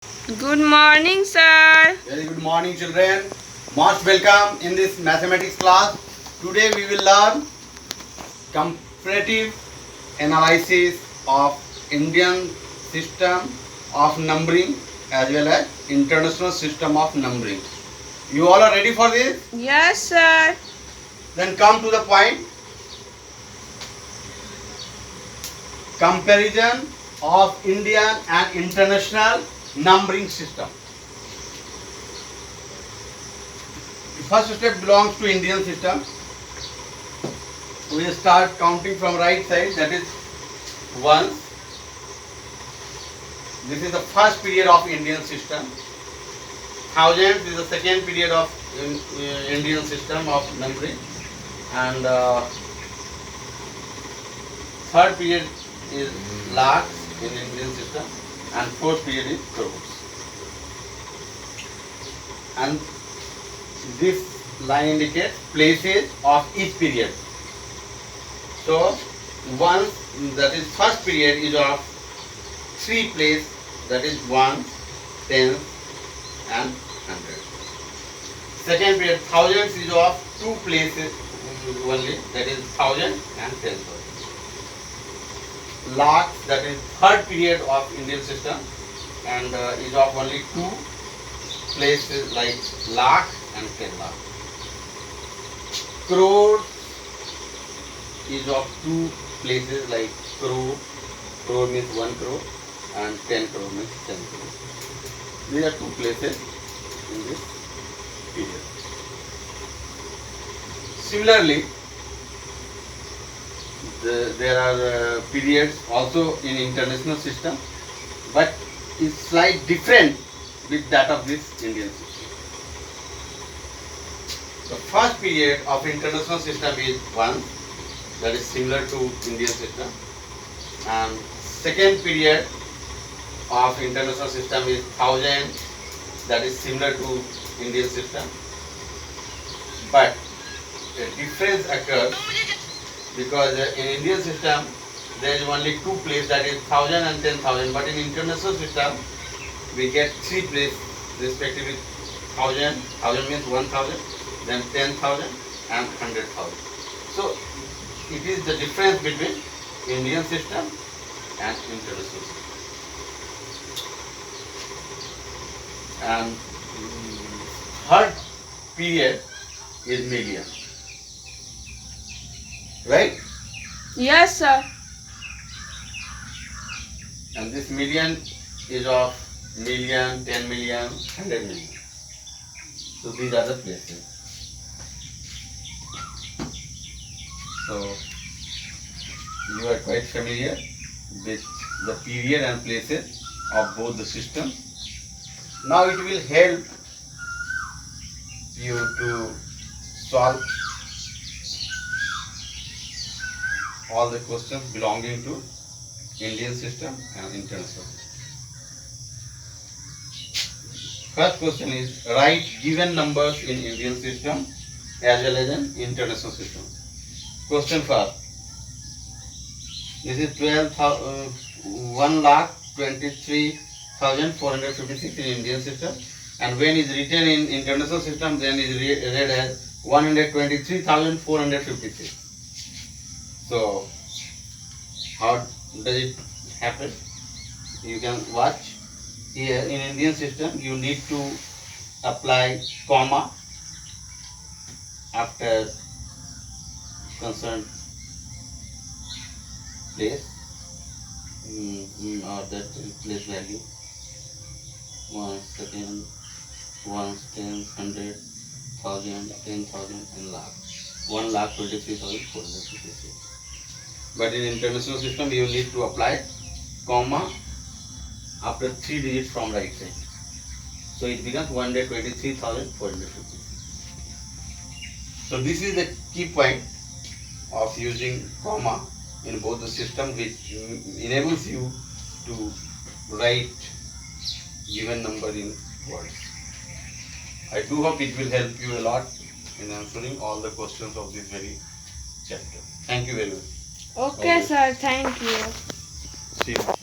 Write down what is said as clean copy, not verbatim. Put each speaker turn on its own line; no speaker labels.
Good morning, sir.
Very good morning, children. Most welcome in this mathematics class. Today we will learn comparative analysis of Indian system of numbering as well as international system of numbering. You all are ready for this?
Yes, sir.
Then come to the point. Comparison of Indian and international numbering system. The first step belongs to Indian system. We start counting from right side, that is ones. This is the first period of Indian system. Thousands is the second period of Indian system of numbering, and third period is lakhs in Indian system, and fourth period is crores. And this line indicates places of each period. So one, that is first period, is of three places, that is 1, 10 and 100. Second period thousands is of two places only, that is 1000 and 10,000. Lakhs, that is third period of Indian system, and is of only two places like lakh and 10 lakh. Crore is of two places like crore means 1 crore and 10 crore means 10 crore. These are two places in this period. Similarly, there are periods also in international system, but is slight different with that of this Indian system. The first period of international system is 1, that is similar to Indian system, and second period of international system is 1000, that is similar to Indian system, but a difference occurs because in Indian system there is only two places, that is 1000 and 10,000, but in international system we get three places respectively. 1000 means 1000, then 10,000 and 100,000. So it is the difference between Indian system and international system. And third period is million, right?
Yes, sir.
And this million is of million, 10 million, 100 million. So these are the places. So you are quite familiar with the period and places of both the systems. Now it will help you to solve all the questions belonging to Indian system and international system. First question is, write given numbers in Indian system as well as in international system. Question first. This is 1,23,456 in Indian system, and when is written in international system, then is read as 123,456. So how does it happen? You can watch here. In Indian system you need to apply comma after concerned place, or that place value. 1 second, 1, 10, 100, 1000, 10,000 and lakh. 1,23,456. But in international system you need to apply comma after 3 digits from right side. So it becomes 123,456. So this is the key point of using comma in both the system, which enables you to write given number in words. I do hope it will help you a lot in answering all the questions of this very chapter. Thank you very much.
Okay, sir. Thank you.
See you.